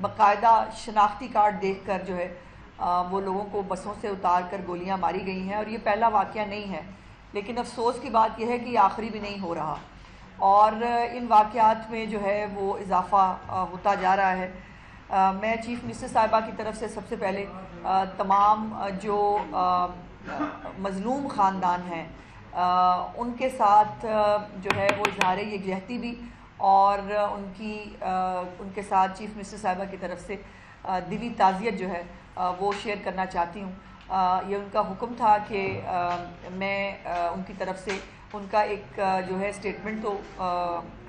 باقاعدہ شناختی کارڈ دیکھ کر جو ہے وہ لوگوں کو بسوں سے اتار کر گولیاں ماری گئی ہیں، اور یہ پہلا واقعہ نہیں ہے، لیکن افسوس کی بات یہ ہے کہ یہ آخری بھی نہیں ہو رہا، اور ان واقعات میں جو ہے وہ اضافہ ہوتا جا رہا ہے۔ میں چیف منسٹر صاحبہ کی طرف سے سب سے پہلے تمام جو مظلوم خاندان ہیں ان کے ساتھ جو ہے وہ اظہار یکجہتی بھی، اور ان کے ساتھ چیف منسٹر صاحبہ کی طرف سے دلی تعزیت جو ہے وہ شیئر کرنا چاہتی ہوں۔ یہ ان کا حکم تھا کہ میں ان کی طرف سے ان کا ایک جو ہے اسٹیٹمنٹ تو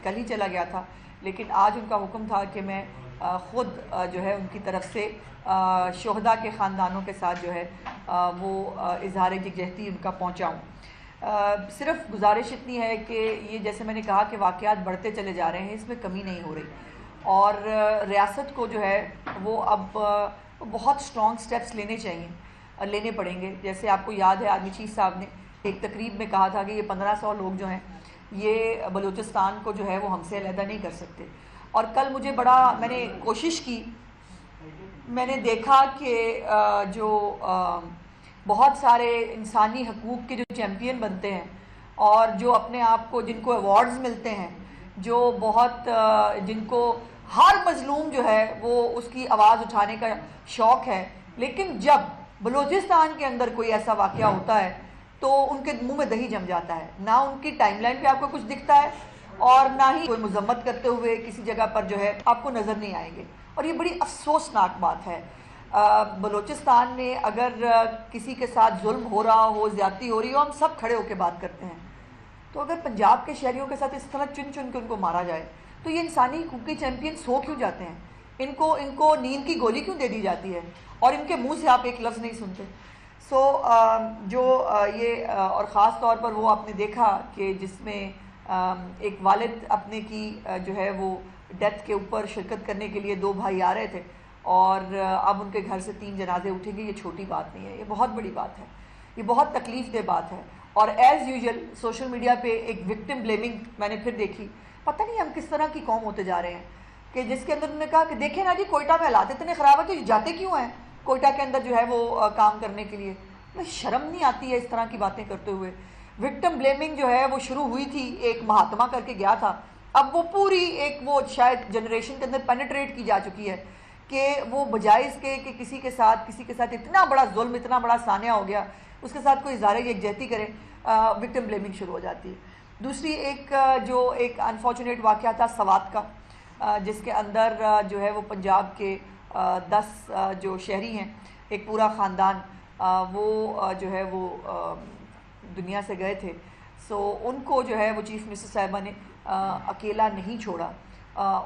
کل ہی چلا گیا تھا، لیکن آج ان کا حکم تھا کہ میں خود جو ہے ان کی طرف سے شہداء کے خاندانوں کے ساتھ جو ہے وہ اظہار یکجہتی ان کا پہنچاؤں۔ صرف گزارش اتنی ہے کہ یہ جیسے میں نے کہا کہ واقعات بڑھتے چلے جا رہے ہیں، اس میں کمی نہیں ہو رہی، اور ریاست کو جو ہے وہ اب بہت اسٹرانگ سٹیپس لینے پڑیں گے۔ جیسے آپ کو یاد ہے آرمی چیف صاحب نے ایک تقریب میں کہا تھا کہ یہ 1500 لوگ جو ہیں یہ بلوچستان کو جو ہے وہ ہم سے علیحدہ نہیں کر سکتے، اور کل مجھے میں نے کوشش کی، میں نے دیکھا کہ جو بہت سارے انسانی حقوق کے جو چیمپئن بنتے ہیں، اور جو اپنے آپ کو جن کو ایوارڈز ملتے ہیں، جو جن کو ہر مظلوم جو ہے وہ اس کی آواز اٹھانے کا شوق ہے، لیکن جب بلوچستان کے اندر کوئی ایسا واقعہ ہوتا ہے تو ان کے منہ میں دہی جم جاتا ہے، نہ ان کی ٹائم لائن پہ آپ کو کچھ دکھتا ہے، اور نہ ہی کوئی مذمت کرتے ہوئے کسی جگہ پر جو ہے آپ کو نظر نہیں آئیں گے، اور یہ بڑی افسوسناک بات ہے۔ بلوچستان میں اگر کسی کے ساتھ ظلم ہو رہا ہو، زیادتی ہو رہی ہو، ہم سب کھڑے ہو کے بات کرتے ہیں، تو اگر پنجاب کے شہریوں کے ساتھ اس طرح چن چن کے ان کو مارا جائے تو یہ انسانی حقوق کے چیمپئن سو کیوں جاتے ہیں؟ ان کو نیند کی گولی کیوں دے دی جاتی ہے، اور ان کے منہ سے آپ ایک لفظ نہیں سنتے؟ اور خاص طور پر وہ آپ نے دیکھا کہ جس میں ایک والد اپنے کی جو ہے وہ ڈیتھ کے اوپر شرکت کرنے کے لیے 2 بھائی آ رہے تھے، اور اب ان کے گھر سے 3 جنازے اٹھیں گے۔ یہ چھوٹی بات نہیں ہے، یہ بہت بڑی بات ہے، یہ بہت تکلیف دہ بات ہے، اور ایز یوزول سوشل میڈیا پہ ایک وکٹم بلیمنگ میں نے پھر دیکھی۔ پتہ نہیں ہم کس طرح کی قوم ہوتے جا رہے ہیں کہ جس کے اندر انہوں نے کہا کہ دیکھیں نا جی کوئٹہ میں حالات اتنے خراب ہے تو جاتے کیوں ہیں کوئٹہ کے اندر جو ہے وہ کام کرنے کے لیے؟ شرم نہیں آتی ہے اس طرح کی باتیں کرتے ہوئے؟ وکٹم بلیمنگ جو ہے وہ شروع ہوئی تھی، ایک مہاتما کر کے گیا تھا، اب وہ پوری ایک وہ شاید جنریشن کے اندر پینیٹریٹ کی جا چکی ہے کہ وہ بجائے اس کے کہ کسی کے ساتھ اتنا بڑا ظلم، اتنا بڑا سانحہ ہو گیا، اس کے ساتھ کوئی اظہار یکجہتی کرے، وکٹم بلیمنگ شروع ہو جاتی ہے۔ دوسری ایک انفارچونیٹ واقعہ تھا سوات کا، جس کے اندر جو ہے وہ پنجاب کے 10 جو شہری ہیں، ایک پورا خاندان، وہ جو ہے وہ دنیا سے گئے تھے۔ ان کو جو ہے وہ چیف منسٹر صاحبہ نے اکیلا نہیں چھوڑا،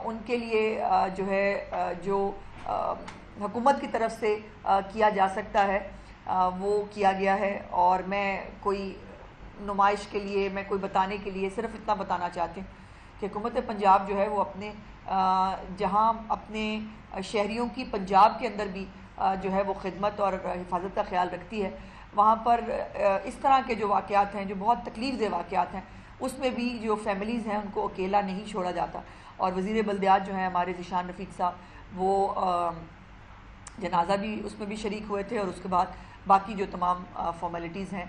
ان کے لیے جو ہے جو حکومت کی طرف سے کیا جا سکتا ہے وہ کیا گیا ہے، اور میں کوئی نمائش کے لیے، میں کوئی بتانے کے لیے صرف اتنا بتانا چاہتی ہوں کہ حکومت پنجاب جو ہے وہ جہاں اپنے شہریوں کی پنجاب کے اندر بھی جو ہے وہ خدمت اور حفاظت کا خیال رکھتی ہے، وہاں پر اس طرح کے جو واقعات ہیں، جو بہت تکلیف دہ واقعات ہیں، اس میں بھی جو فیملیز ہیں ان کو اکیلا نہیں چھوڑا جاتا، اور وزیر بلدیات جو ہیں ہمارے ذیشان رفیق صاحب، وہ جنازہ بھی اس میں بھی شریک ہوئے تھے، اور اس کے بعد باقی جو تمام فارمیلٹیز ہیں